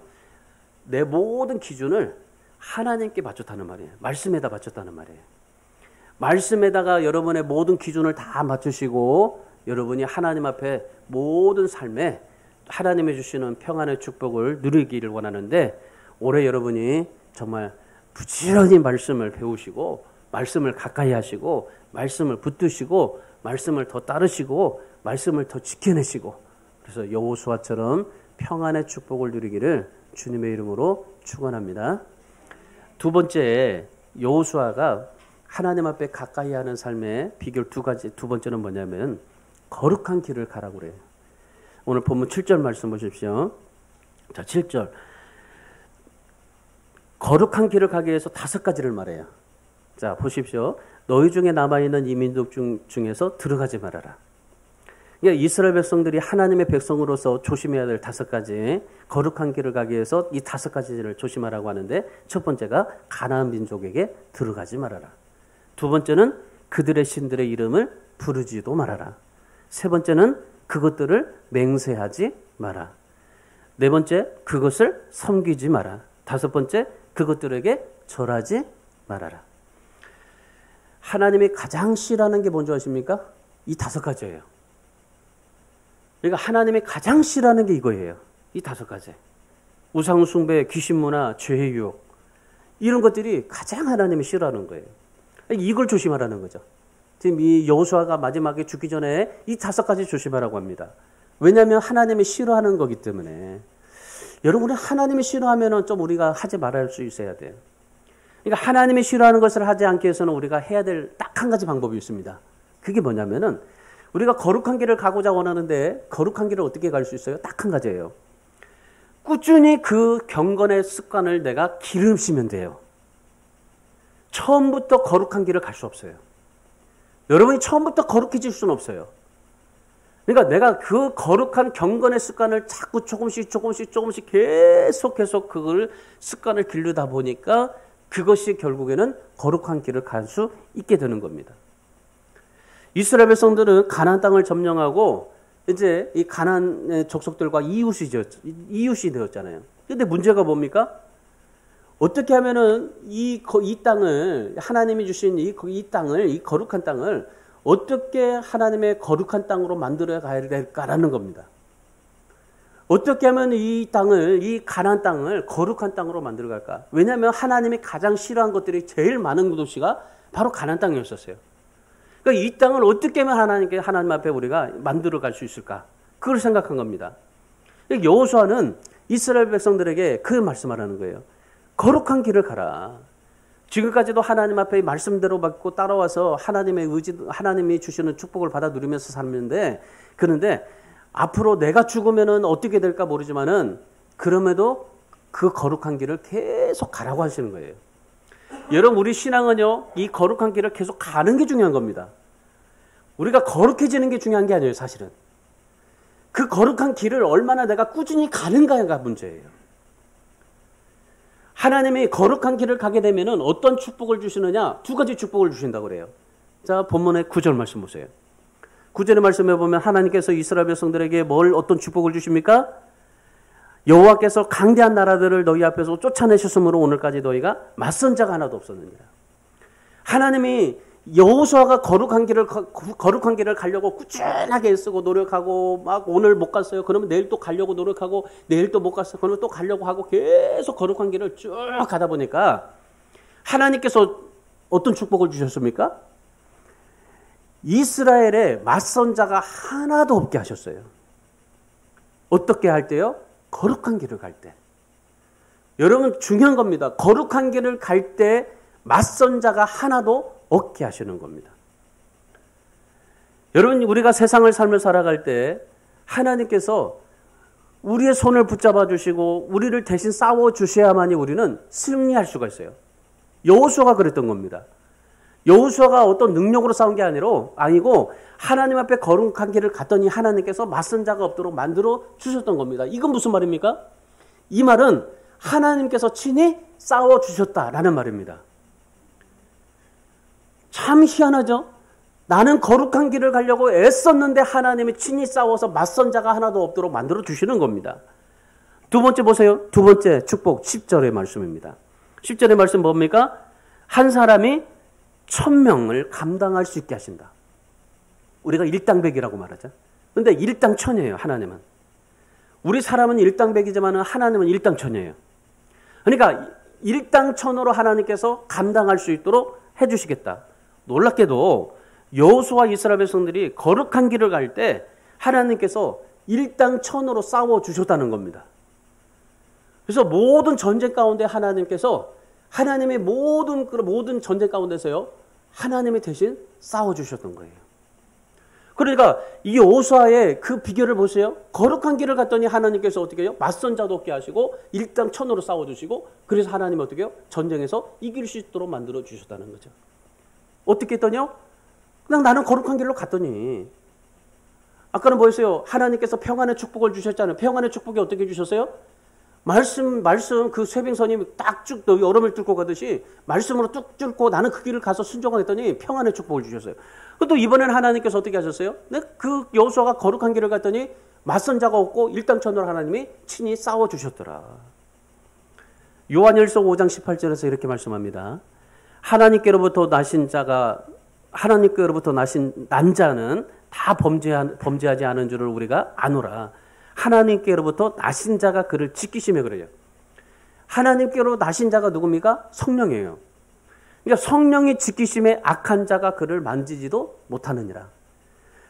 내 모든 기준을 하나님께 바쳤다는 말이에요. 말씀에다 바쳤다는 말이에요. 말씀에다가 여러분의 모든 기준을 다 맞추시고 여러분이 하나님 앞에 모든 삶에 하나님이 주시는 평안의 축복을 누리기를 원하는데, 올해 여러분이 정말 부지런히 말씀을 배우시고 말씀을 가까이 하시고 말씀을 붙드시고 말씀을 더 따르시고 말씀을 더 지켜내시고, 그래서 여호수아처럼 평안의 축복을 누리기를 주님의 이름으로 축원합니다. 두 번째, 여호수아가 하나님 앞에 가까이 하는 삶의 비결 두 가지. 두 번째는 뭐냐면 거룩한 길을 가라고 그래요. 오늘 본문 7절 말씀 보십시오. 자, 7절. 거룩한 길을 가기 위해서 5가지를 말해요. 자, 보십시오. 너희 중에 남아있는 이 민족 중에서 들어가지 말아라. 그러니까 이스라엘 백성들이 하나님의 백성으로서 조심해야 될 5가지, 거룩한 길을 가기 위해서 이 5가지를 조심하라고 하는데, 첫 번째가 가나안 민족에게 들어가지 말아라. 두 번째는 그들의 신들의 이름을 부르지도 말아라. 세 번째는 그것들을 맹세하지 마라. 네 번째, 그것을 섬기지 마라. 다섯 번째, 그것들에게 절하지 말아라. 하나님이 가장 싫어하는 게 뭔지 아십니까? 이 5가지예요. 그러니까 하나님이 가장 싫어하는 게 이거예요. 이 5가지. 우상 숭배, 귀신 문화, 죄의 유혹, 이런 것들이 가장 하나님이 싫어하는 거예요. 이걸 조심하라는 거죠. 지금 이 여호수아가 마지막에 죽기 전에 이 5가지 조심하라고 합니다. 왜냐하면 하나님이 싫어하는 거기 때문에. 여러분은 하나님이 싫어하면은 좀 우리가 하지 말아야 할 수 있어야 돼요. 그러니까 하나님이 싫어하는 것을 하지 않기 위해서는 우리가 해야 될 딱 한 가지 방법이 있습니다. 그게 뭐냐면은 우리가 거룩한 길을 가고자 원하는데 거룩한 길을 어떻게 갈 수 있어요? 딱 한 가지예요. 꾸준히 그 경건의 습관을 내가 기름시면 돼요. 처음부터 거룩한 길을 갈 수 없어요. 여러분이 처음부터 거룩해질 수는 없어요. 그러니까 내가 그 거룩한 경건의 습관을 자꾸 조금씩 계속 그걸 습관을 기르다 보니까 그것이 결국에는 거룩한 길을 갈 수 있게 되는 겁니다. 이스라엘 백성들은 가나안 땅을 점령하고 이제 이 가나안 족속들과 이웃이 되었잖아요. 근데 문제가 뭡니까? 어떻게 하면은 이 땅을 하나님이 주신 이 땅을, 이 거룩한 땅을 어떻게 하나님의 거룩한 땅으로 만들어 가야 될까라는 겁니다. 어떻게 하면 이 땅을, 이 가나안 땅을 거룩한 땅으로 만들어 갈까? 왜냐하면 하나님이 가장 싫어한 것들이 제일 많은 도시가 바로 가나안 땅이었었어요. 그러니까 이 땅을 어떻게 하면 하나님 앞에 우리가 만들어 갈 수 있을까? 그걸 생각한 겁니다. 여호수아는 이스라엘 백성들에게 그 말씀하라는 거예요. 거룩한 길을 가라. 지금까지도 하나님 앞에 말씀대로 받고 따라와서 하나님이 주시는 축복을 받아 누리면서 살았는데, 그런데 앞으로 내가 죽으면은 어떻게 될까 모르지만은 그럼에도 그 거룩한 길을 계속 가라고 하시는 거예요. 여러분, 우리 신앙은요, 이 거룩한 길을 계속 가는 게 중요한 겁니다. 우리가 거룩해지는 게 중요한 게 아니에요, 사실은. 그 거룩한 길을 얼마나 내가 꾸준히 가는가가 문제예요. 하나님이 거룩한 길을 가게 되면은 어떤 축복을 주시느냐? 두 가지 축복을 주신다고 그래요. 자, 본문의 9절 말씀 보세요. 9절의 말씀에 보면 하나님께서 이스라엘 백성들에게 어떤 축복을 주십니까? 여호와께서 강대한 나라들을 너희 앞에서 쫓아내셨으므로 오늘까지 너희가 맞선 자가 하나도 없었느니라. 하나님이 여호수아가 거룩한 길을 가려고 꾸준하게 쓰고 노력하고 막 오늘 못 갔어요. 그러면 내일 또 가려고 노력하고 내일 또 못 갔어요. 그러면 또 가려고 하고 계속 거룩한 길을 쭉 가다 보니까 하나님께서 어떤 축복을 주셨습니까? 이스라엘에 맞선 자가 하나도 없게 하셨어요. 어떻게 할 때요? 거룩한 길을 갈 때. 여러분, 중요한 겁니다. 거룩한 길을 갈 때 맞선 자가 하나도 없게 하시는 겁니다. 여러분, 우리가 세상을 삶을 살아갈 때 하나님께서 우리의 손을 붙잡아 주시고 우리를 대신 싸워 주셔야만이 우리는 승리할 수가 있어요. 여호수아가 그랬던 겁니다. 여호수아가 어떤 능력으로 싸운 게 아니고 하나님 앞에 거룩한 길을 갔더니 하나님께서 맞선 자가 없도록 만들어 주셨던 겁니다. 이건 무슨 말입니까? 이 말은 하나님께서 친히 싸워 주셨다라는 말입니다. 참 희한하죠? 나는 거룩한 길을 가려고 애썼는데 하나님이 친히 싸워서 맞선 자가 하나도 없도록 만들어 주시는 겁니다. 두 번째 보세요. 두 번째 축복 10절의 말씀입니다. 10절의 말씀 뭡니까? 한 사람이 1000명을 감당할 수 있게 하신다. 우리가 일당백이라고 말하죠. 그런데 일당천이에요, 하나님은. 우리 사람은 일당백이지만 하나님은 일당천이에요. 그러니까 일당천으로 하나님께서 감당할 수 있도록 해주시겠다. 놀랍게도 여호수아 이스라엘 백성들이 거룩한 길을 갈 때 하나님께서 일당천으로 싸워주셨다는 겁니다. 그래서 모든 전쟁 가운데 하나님께서 하나님의 모든 전쟁 가운데서요, 하나님이 대신 싸워주셨던 거예요. 그러니까 이 여호수아의 그 비결을 보세요. 거룩한 길을 갔더니 하나님께서 어떻게 해요? 맞선 자도 없게 하시고 일당천으로 싸워주시고, 그래서 하나님이 어떻게 해요? 전쟁에서 이길 수 있도록 만들어 주셨다는 거죠. 어떻게 했더니요? 그냥 나는 거룩한 길로 갔더니, 아까는 뭐였어요? 하나님께서 평안의 축복을 주셨잖아요. 평안의 축복이 어떻게 주셨어요? 말씀 그 쇠빙선이 딱 쭉 얼음을 뚫고 가듯이 말씀으로 뚝 뚫고 나는 그 길을 가서 순종하겠더니 평안의 축복을 주셨어요. 또 이번에는 하나님께서 어떻게 하셨어요? 그 여호수아가 거룩한 길을 갔더니 맞선 자가 없고 일당천으로 하나님이 친히 싸워주셨더라. 요한일서 5장 18절에서 이렇게 말씀합니다. 하나님께로부터 나신 난 자는 다 범죄하지 않은 줄을 우리가 아노라. 하나님께로부터 나신 자가 그를 지키시며 그래요. 하나님께로 나신 자가 누굽니까? 성령이에요. 그러니까 성령이 지키심에 악한 자가 그를 만지지도 못하느니라.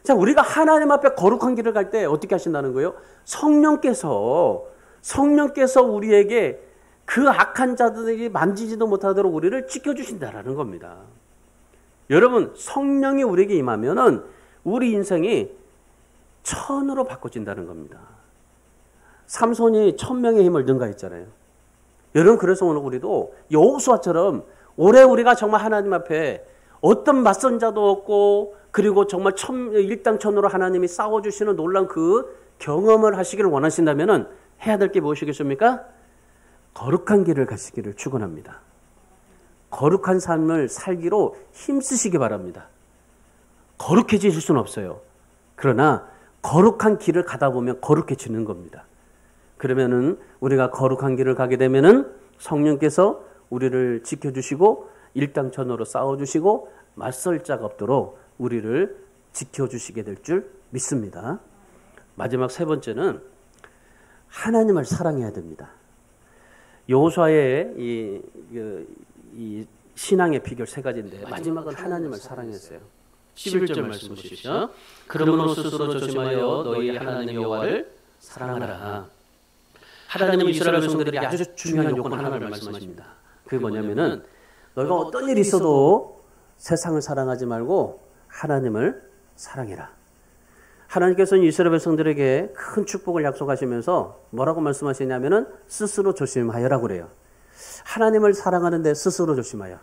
자, 우리가 하나님 앞에 거룩한 길을 갈 때 어떻게 하신다는 거예요? 성령께서 성령께서 우리에게 그 악한 자들에게 만지지도 못하도록 우리를 지켜주신다라는 겁니다. 여러분, 성령이 우리에게 임하면은 우리 인생이 천으로 바꿔진다는 겁니다. 삼손이 1000명의 힘을 능가했잖아요. 여러분, 그래서 오늘 우리도 여호수아처럼 올해 우리가 정말 하나님 앞에 어떤 맞선 자도 없고, 그리고 정말 일당천으로 하나님이 싸워주시는 놀라운 그 경험을 하시기를 원하신다면 해야 될 게 무엇이겠습니까? 거룩한 길을 가시기를 축원합니다. 거룩한 삶을 살기로 힘쓰시기 바랍니다. 거룩해지실 수는 없어요. 그러나 거룩한 길을 가다 보면 거룩해지는 겁니다. 그러면은 우리가 거룩한 길을 가게 되면은 성령께서 우리를 지켜주시고 일당천으로 싸워주시고 맞설 자가 없도록 우리를 지켜주시게 될 줄 믿습니다. 마지막 세 번째는 하나님을 사랑해야 됩니다. 여호수아의 이 신앙의 비결 세 가지인데 마지막은 하나님을 사랑했어요. 11절 말씀 보십시오. 그러므로 스스로 조심하여 너희 하나님 여호와를 사랑하라. 하나님은 이스라엘 백성들에게 아주 중요한 요건 하나를 말씀하십니다. 그게 뭐냐면은 너희가 어떤 일이 있어도 세상을 사랑하지 말고 하나님을 사랑해라. 하나님께서는 이스라엘 백성들에게 큰 축복을 약속하시면서 뭐라고 말씀하시냐면은 스스로 조심하여라고 그래요. 하나님을 사랑하는데 스스로 조심하여.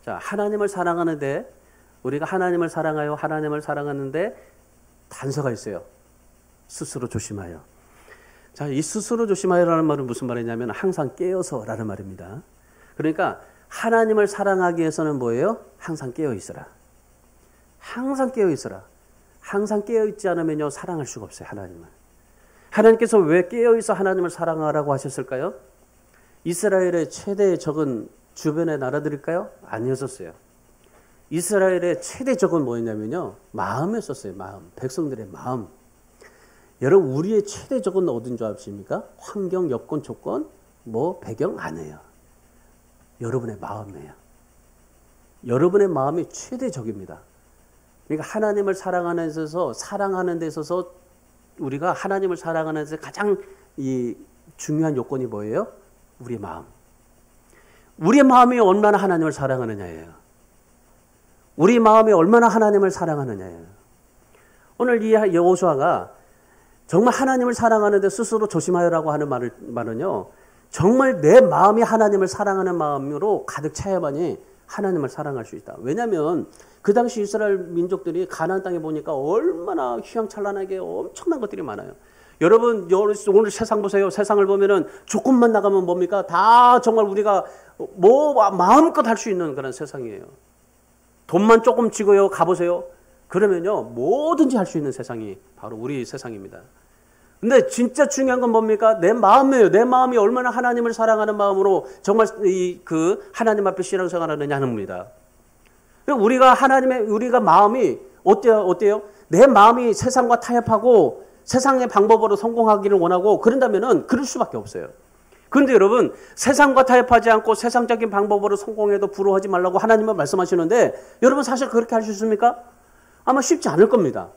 자, 하나님을 사랑하는데 우리가 하나님을 사랑하여 하나님을 사랑하는데 단서가 있어요. 스스로 조심하여. 자, 이 스스로 조심하여라는 말은 무슨 말이냐면 항상 깨어서라는 말입니다. 그러니까 하나님을 사랑하기 위해서는 뭐예요? 항상 깨어 있어라. 항상 깨어 있어라. 항상 깨어 있지 않으면요 사랑할 수가 없어요. 하나님을. 하나님께서 왜 깨어 있어 하나님을 사랑하라고 하셨을까요? 이스라엘의 최대의 적은 주변의 나라들일까요? 아니었었어요. 이스라엘의 최대 적은 뭐였냐면요 마음이었었어요. 마음. 백성들의 마음. 여러분, 우리의 최대 적은 어딘 줄 아십니까? 환경, 여건, 조건, 배경 아니에요. 여러분의 마음이에요. 여러분의 마음이 최대 적입니다. 그러니까 하나님을 사랑하는 데 있어서 우리가 하나님을 사랑하는 데 가장 중요한 요건이 뭐예요? 우리의 마음. 우리의 마음이 얼마나 하나님을 사랑하느냐예요. 우리 마음이 얼마나 하나님을 사랑하느냐예요. 오늘 이 여호수아가 정말 하나님을 사랑하는데 스스로 조심하여라고 하는 말은요. 정말 내 마음이 하나님을 사랑하는 마음으로 가득 차야만이 하나님을 사랑할 수 있다. 왜냐하면 그 당시 이스라엘 민족들이 가나안 땅에 보니까 얼마나 휘황찬란하게 엄청난 것들이 많아요. 여러분 오늘 세상 보세요. 세상을 보면은 조금만 나가면 뭡니까? 다 정말 우리가 마음껏 할 수 있는 그런 세상이에요. 돈만 조금 쥐고요 가보세요. 그러면요 뭐든지 할 수 있는 세상이 바로 우리 세상입니다. 근데 진짜 중요한 건 뭡니까? 내 마음이에요. 내 마음이 얼마나 하나님을 사랑하는 마음으로 정말 하나님 앞에 신앙생활하느냐 하는 겁니다. 우리가 마음이 어때요? 내 마음이 세상과 타협하고 세상의 방법으로 성공하기를 원하고 그런다면은 그럴 수밖에 없어요. 그런데 여러분, 세상과 타협하지 않고 세상적인 방법으로 성공해도 부러워하지 말라고 하나님은 말씀하시는데 여러분 사실 그렇게 할 수 있습니까? 아마 쉽지 않을 겁니다.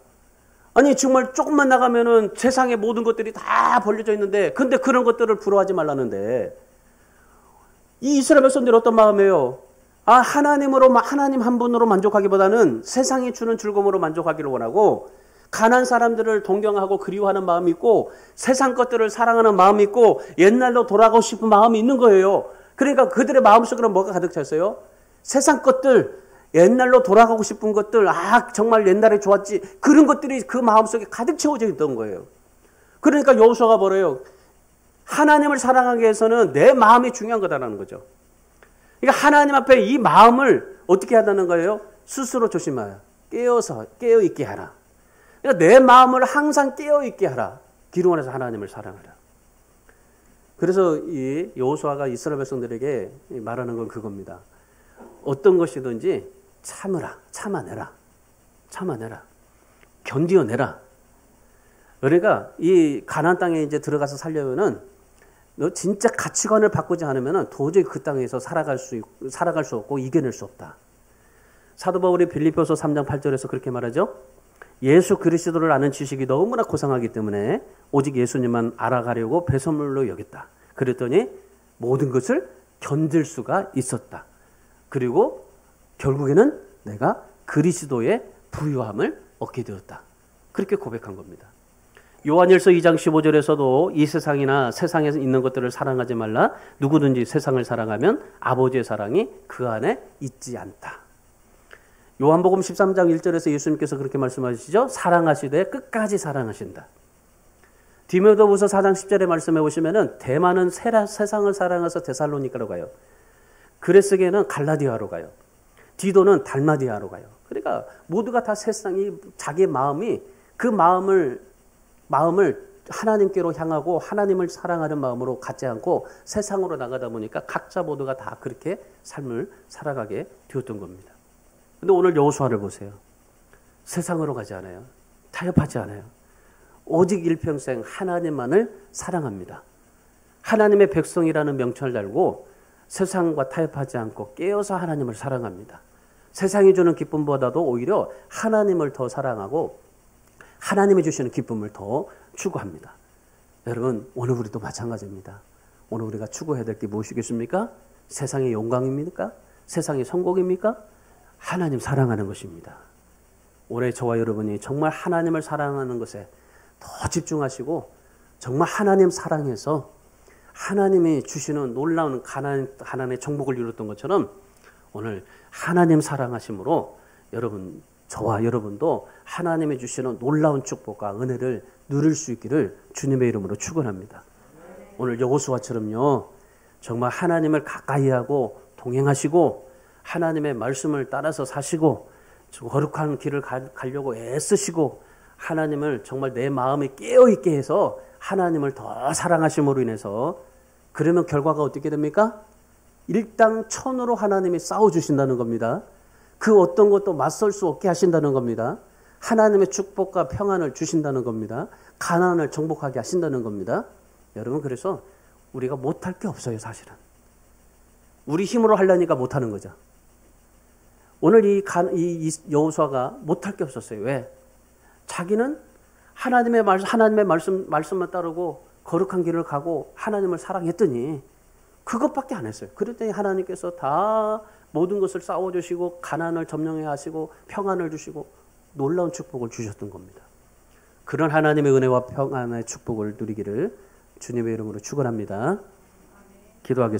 아니 정말 조금만 나가면은 세상의 모든 것들이 다 벌려져 있는데 근데 그런 것들을 부러워하지 말라는데 이 이스라엘 백성들이 어떤 마음이에요? 하나님 한 분으로 만족하기보다는 세상이 주는 즐거움으로 만족하기를 원하고 가난한 사람들을 동경하고 그리워하는 마음이 있고 세상 것들을 사랑하는 마음이 있고 옛날로 돌아가고 싶은 마음이 있는 거예요. 그러니까 그들의 마음속으로 뭐가 가득 차 있어요? 세상 것들, 옛날로 돌아가고 싶은 것들, 정말 옛날에 좋았지. 그런 것들이 그 마음속에 가득 채워져 있던 거예요. 그러니까 여호수아가 뭐래요? 하나님을 사랑하기 위해서는 내 마음이 중요한 거다라는 거죠. 그러니까 하나님 앞에 이 마음을 어떻게 하다는 거예요? 스스로 조심하여 깨어있게 하라. 그러니까 내 마음을 항상 깨어있게 하라. 기름원에서 하나님을 사랑하라. 그래서 이 여호수아가 이스라엘 백성들에게 말하는 건 그겁니다. 어떤 것이든지 참아내라. 견디어내라. 그러니까 이 가나안 땅에 이제 들어가서 살려면은 너 진짜 가치관을 바꾸지 않으면은 도저히 그 땅에서 살아갈 수 없고 이겨낼 수 없다. 사도 바울이 빌립보서 3장 8절에서 그렇게 말하죠. 예수 그리스도를 아는 지식이 너무나 고상하기 때문에 오직 예수님만 알아가려고 배설물로 여겼다. 그랬더니 모든 것을 견딜 수가 있었다. 그리고 결국에는 내가 그리스도의 부유함을 얻게 되었다. 그렇게 고백한 겁니다. 요한일서 2장 15절에서도 이 세상이나 세상에 있는 것들을 사랑하지 말라. 누구든지 세상을 사랑하면 아버지의 사랑이 그 안에 있지 않다. 요한복음 13장 1절에서 예수님께서 그렇게 말씀하시죠. 사랑하시되 끝까지 사랑하신다. 디모데후서 4장 10절에 말씀해 보시면은 대만은 세상을 사랑해서 데살로니가로 가요. 그레스게는 갈라디아로 가요. 디도는 달마디아로 가요. 그러니까 모두가 다 세상이 자기 마음이 그 마음을 하나님께로 향하고 하나님을 사랑하는 마음으로 갖지 않고 세상으로 나가다 보니까 각자 모두가 다 그렇게 삶을 살아가게 되었던 겁니다. 근데 오늘 여호수아를 보세요. 세상으로 가지 않아요. 타협하지 않아요. 오직 일평생 하나님만을 사랑합니다. 하나님의 백성이라는 명칭을 달고 세상과 타협하지 않고 깨어서 하나님을 사랑합니다. 세상이 주는 기쁨보다도 오히려 하나님을 더 사랑하고 하나님이 주시는 기쁨을 더 추구합니다. 여러분, 오늘 우리도 마찬가지입니다. 오늘 우리가 추구해야 될 게 무엇이겠습니까? 세상의 영광입니까? 세상의 성공입니까? 하나님 사랑하는 것입니다. 올해 저와 여러분이 정말 하나님을 사랑하는 것에 더 집중하시고 정말 하나님 사랑해서 하나님이 주시는 놀라운 가난의 정복을 이뤘던 것처럼 오늘 하나님 사랑하심으로 여러분, 저와 여러분도 하나님이 주시는 놀라운 축복과 은혜를 누릴 수 있기를 주님의 이름으로 축원합니다. 오늘 여호수아처럼요, 정말 하나님을 가까이 하고 동행하시고 하나님의 말씀을 따라서 사시고 거룩한 길을 가려고 애쓰시고 하나님을 정말 내 마음에 깨어있게 해서 하나님을 더 사랑하심으로 인해서 그러면 결과가 어떻게 됩니까? 일당천으로 하나님이 싸워주신다는 겁니다. 그 어떤 것도 맞설 수 없게 하신다는 겁니다. 하나님의 축복과 평안을 주신다는 겁니다. 가난을 정복하게 하신다는 겁니다. 여러분, 그래서 우리가 못할 게 없어요, 사실은. 우리 힘으로 하려니까 못하는 거죠. 오늘 이 여호수아가 못할 게 없었어요. 왜? 자기는 하나님의 말씀만 따르고 거룩한 길을 가고 하나님을 사랑했더니 그것밖에 안 했어요. 그랬더니 하나님께서 다 모든 것을 싸워주시고 가난을 점령해 하시고 평안을 주시고 놀라운 축복을 주셨던 겁니다. 그런 하나님의 은혜와 평안의 축복을 누리기를 주님의 이름으로 축원합니다. 기도하겠습니다.